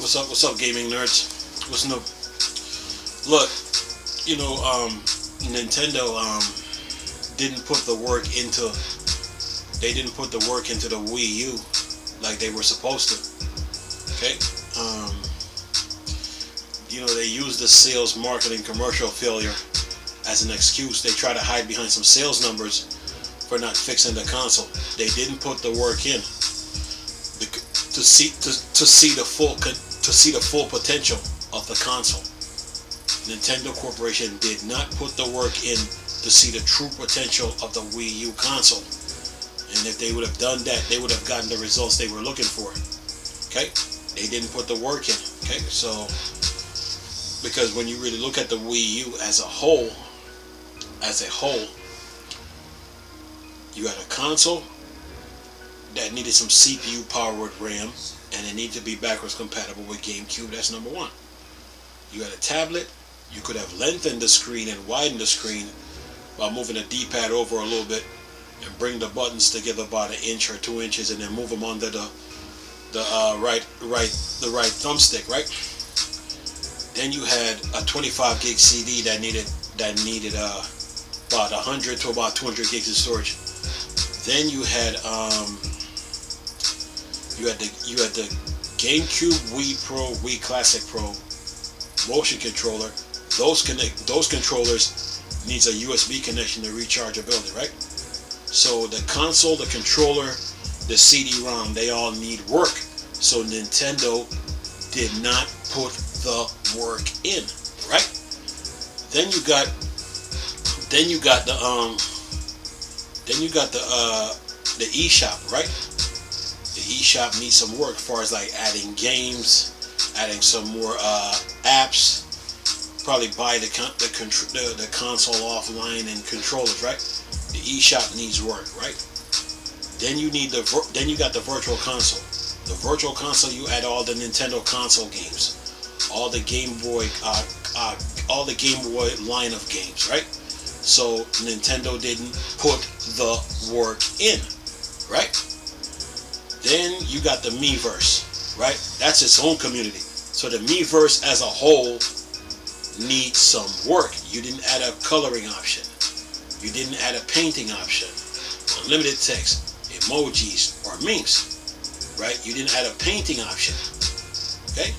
What's up? What's up, gaming nerds? What's new? Look, you know, Nintendo didn't put the work into. They didn't put the work into the Wii U like they were supposed to. Okay. You know, they used the sales, marketing, commercial failure as an excuse. They try to hide behind some sales numbers for not fixing the console. They didn't put the work in to see the full potential of the console. Nintendo Corporation did not put the work in to see the true potential of the Wii U console. And if they would have done that, they would have gotten the results they were looking for. Okay? They didn't put the work in. Okay? So, because when you really look at the Wii U as a whole, you had a console that needed some CPU powered RAM, and it needed to be backwards compatible with GameCube. That's number one. You had a tablet. You could have lengthened the screen and widened the screen by moving the D-pad over a little bit and bring the buttons together about 1 inch or 2 inches, and then move them under the right thumbstick, right? Then you had a 25 gig CD that needed about 100 to about 200 gigs of storage. Then you had the GameCube, Wii Pro, Wii Classic Pro motion controller. Those controllers needs a USB connection to rechargeability, right? So the console, the controller, the CD-ROM, they all need work. So Nintendo did not put the work in, right? Then you got the eShop, right? The eShop needs some work as far as like adding games, adding some more apps, probably buy the console offline and controllers, right? The eShop needs work, right? Then you got the virtual console. The virtual console, you add all the Nintendo console games, all the Game Boy line of games, right? So Nintendo didn't put the work in, right? Then you got the Miiverse, right? That's its own community. So the Miiverse as a whole needs some work. You didn't add a coloring option. You didn't add a painting option, unlimited text, emojis, or memes, right? You didn't add a painting option, okay?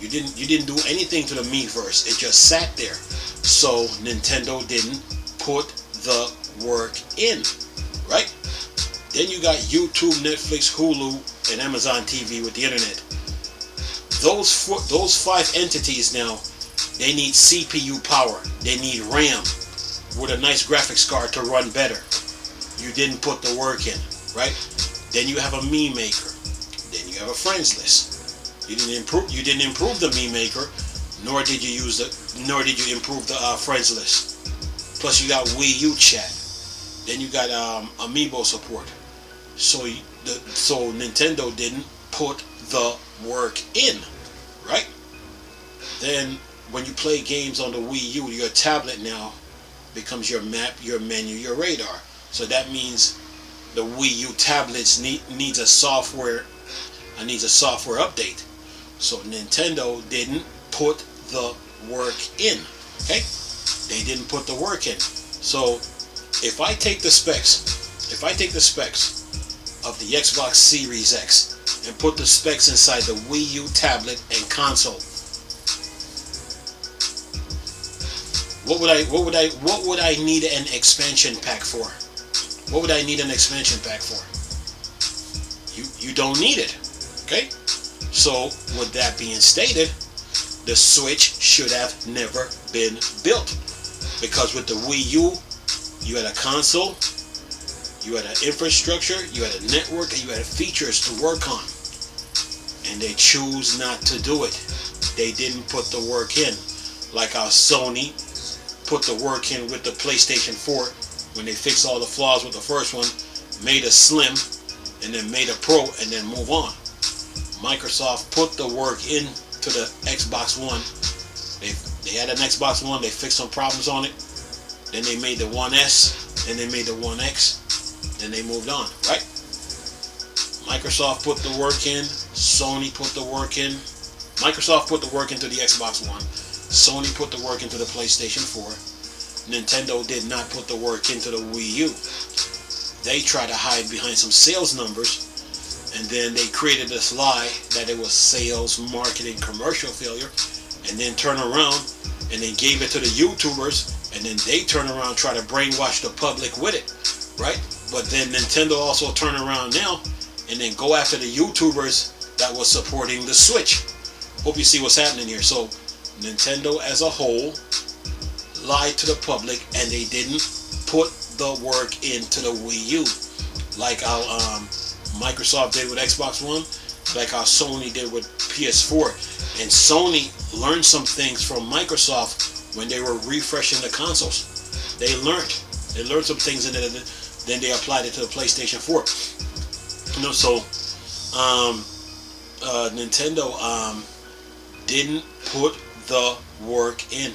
You didn't do anything to the Miiverse. It just sat there. So Nintendo didn't put the work in, right? Then you got YouTube, Netflix, Hulu, and Amazon TV with the internet. Those 5 entities now, they need CPU power. They need RAM with a nice graphics card to run better. You didn't put the work in, right? Then you have a meme maker. Then you have a friends list. You didn't improve the meme maker, nor did you improve the friends list. Plus you got Wii U chat. Then you got Amiibo support. So Nintendo didn't put the work in, right? Then when you play games on the Wii U, your tablet now becomes your map, your menu, your radar. So that means the Wii U tablets needs a software update. So Nintendo didn't put the work in. Okay? They didn't put the work in. So if I take the specs of the Xbox Series X and put the specs inside the Wii U tablet and console, what would I need an expansion pack for? What would I need an expansion pack for? You don't need it. Okay? So with that being stated, the Switch should have never been built. Because with the Wii U, you had a console, you had an infrastructure, you had a network, and you had features to work on. And they choose not to do it. They didn't put the work in. Like how Sony put the work in with the PlayStation 4 when they fixed all the flaws with the first one, made a Slim, and then made a Pro, and then move on. Microsoft put the work into the Xbox One. They had an Xbox One, they fixed some problems on it. Then they made the One S, then they made the One X, then they moved on, right? Microsoft put the work in, Sony put the work in, Microsoft put the work into the Xbox One. Sony put the work into the PlayStation 4. Nintendo did not put the work into the Wii U. They tried to hide behind some sales numbers, and then they created this lie that it was sales, marketing, commercial failure, and then turn around and they gave it to the YouTubers, and then they turn around and try to brainwash the public with it, right? But then Nintendo also turn around now and then go after the YouTubers that was supporting the Switch. Hope you see what's happening here. So Nintendo as a whole lied to the public, and they didn't put the work into the Wii U like how Microsoft did with Xbox One, like how Sony did with PS4. And Sony learned some things from Microsoft when they were refreshing the consoles. They learned some things, and then they applied it to the PlayStation 4. So Nintendo didn't put the work in.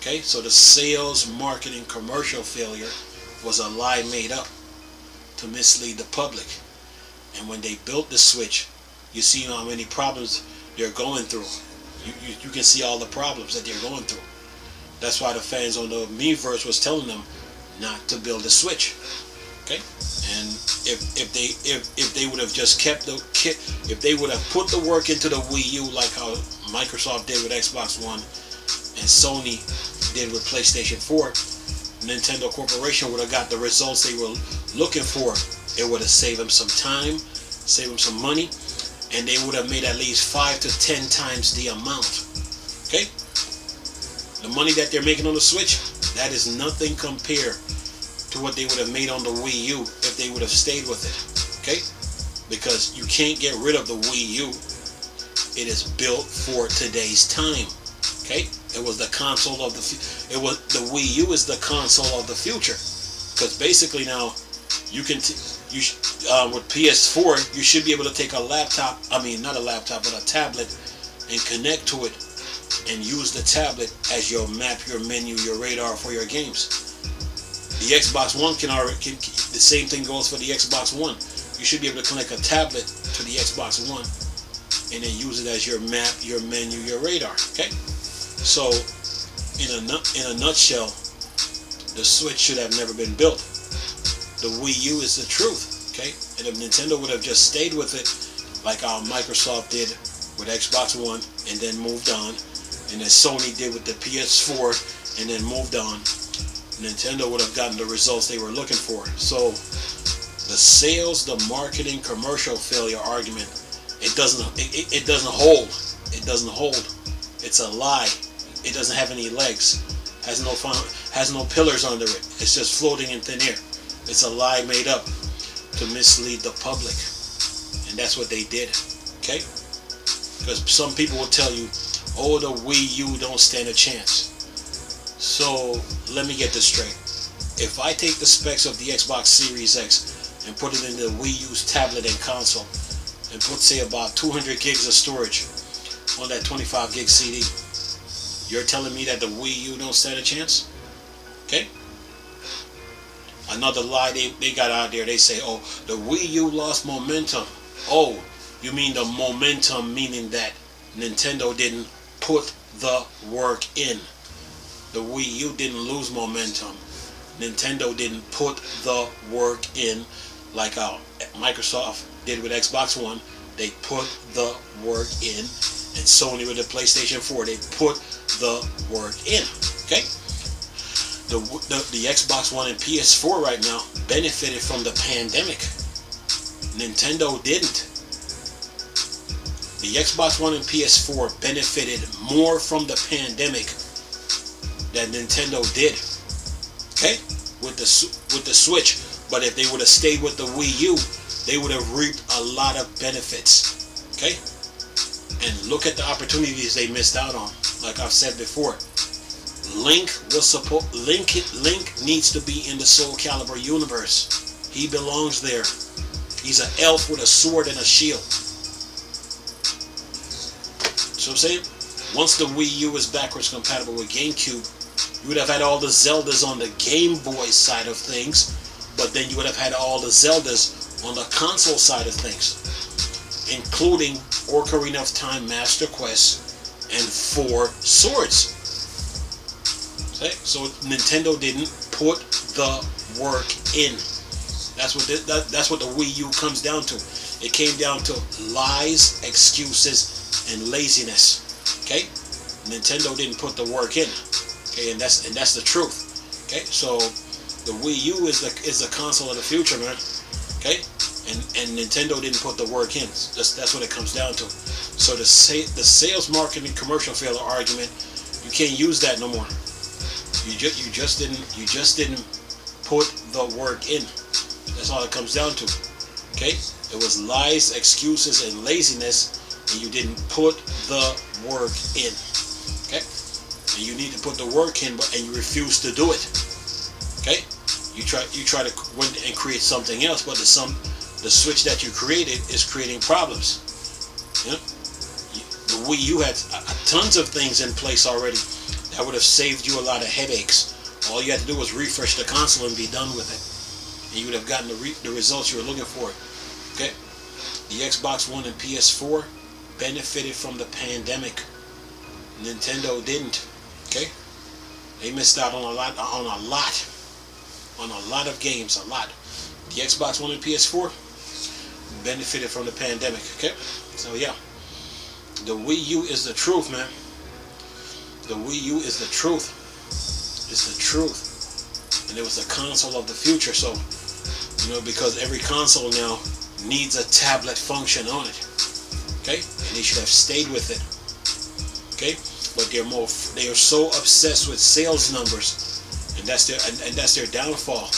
Okay, so the sales, marketing, commercial failure was a lie made up to mislead the public. And when they built the Switch, you see how many problems they're going through. You can see all the problems that they're going through. That's why the fans on the Miiverse was telling them not to build a Switch. Okay, and if they would have just kept the kit, if they would have put the work into the Wii U like how Microsoft did with Xbox One and Sony did with PlayStation 4, Nintendo Corporation would have got the results they were looking for. It would have saved them some time, saved them some money, and they would have made at least 5 to 10 times the amount. Okay? The money that they're making on the Switch, that is nothing compared to what they would have made on the Wii U if they would have stayed with it. Okay? Because you can't get rid of the Wii U. It is built for today's time. Okay? It was the console of the the Wii U is the console of the future. Because basically now you can with PS4 you should be able to take a laptop, not a laptop but a tablet, and connect to it and use the tablet as your map, your menu, your radar for your games. The Xbox One the same thing goes for the Xbox One. You should be able to connect a tablet to the Xbox One and then use it as your map, your menu, your radar. Okay? So in a nutshell, the Switch should have never been built. The Wii U is the truth. Okay? And if Nintendo would have just stayed with it like how Microsoft did with Xbox One and then moved on, and then Sony did with the PS4 and then moved on, Nintendo would have gotten the results they were looking for. So the sales, the marketing, commercial failure argument, it doesn't hold. It doesn't hold. It's a lie. It doesn't have any legs. Has no pillars under it. It's just floating in thin air. It's a lie made up to mislead the public, and that's what they did. Okay? Because some people will tell you, oh, the Wii U don't stand a chance. So let me get this straight. If I take the specs of the Xbox Series X and put it in the Wii U's tablet and console and put, say, about 200 gigs of storage on that 25 gig CD, you're telling me that the Wii U don't stand a chance? Okay? Another lie they got out there, they say, oh, the Wii U lost momentum. Oh, you mean the momentum meaning that Nintendo didn't put the work in. The Wii U didn't lose momentum. Nintendo didn't put the work in like how Microsoft did with Xbox One. They put the work in. And Sony with the PlayStation 4, they put the work in. Okay? The Xbox One and PS4 right now benefited from the pandemic. Nintendo didn't. The Xbox One and PS4 benefited more from the pandemic than Nintendo did. Okay? With the Switch. But if they would have stayed with the Wii U, they would have reaped a lot of benefits. Okay? And look at the opportunities they missed out on. Like I've said before, Link needs to be in the Soul Calibur universe. He belongs there. He's an elf with a sword and a shield. So I'm saying, once the Wii U is backwards compatible with GameCube, you would have had all the Zeldas on the Game Boy side of things, but then you would have had all the Zeldas on the console side of things. including Ocarina of Time Master Quest and 4 Swords. Okay? So Nintendo didn't put the work in. That's what the Wii U comes down to. It came down to lies, excuses, and laziness. Okay? Nintendo didn't put the work in. Okay, and that's the truth. Okay? So the Wii U is the console of the future, man. Okay? And Nintendo didn't put the work in. That's what it comes down to. So the sales, marketing, commercial failure argument, you can't use that no more. You just didn't put the work in. That's all it comes down to. Okay? It was lies, excuses, and laziness, and you didn't put the work in. Okay? And you need to put the work in, and you refuse to do it. Okay? You try to win and create something else, but the switch that you created is creating problems. You know? The Wii U had tons of things in place already that would have saved you a lot of headaches. All you had to do was refresh the console and be done with it, and you would have gotten the results you were looking for. Okay? The Xbox One and PS4 benefited from the pandemic. Nintendo didn't. Okay? They missed out on a lot of games. A lot. The Xbox One and PS4 benefited from the pandemic. Okay? So yeah. The Wii U is the truth, man. The Wii U is the truth. It's the truth. And it was the console of the future. So, because every console now needs a tablet function on it. Okay? And they should have stayed with it. Okay? But they are so obsessed with sales numbers, and that's their downfall.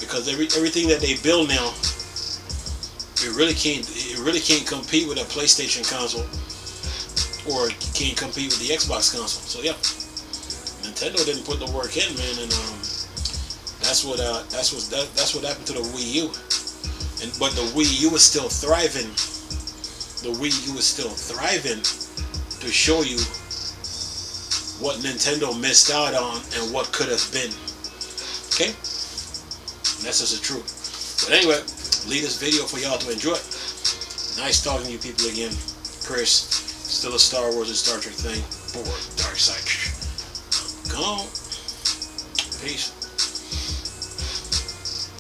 Because everything that they build now, it really can't compete with a PlayStation console, or can't compete with the Xbox console. So yeah, Nintendo didn't put the work in, man, and that's what happened to the Wii U. But the Wii U is still thriving. The Wii U is still thriving to show you what Nintendo missed out on and what could have been. Okay? And that's just the truth. But anyway, leave this video for y'all to enjoy. Nice talking to you people again. Chris, still a Star Wars and Star Trek thing. Bored. Dark side. Come on. Peace.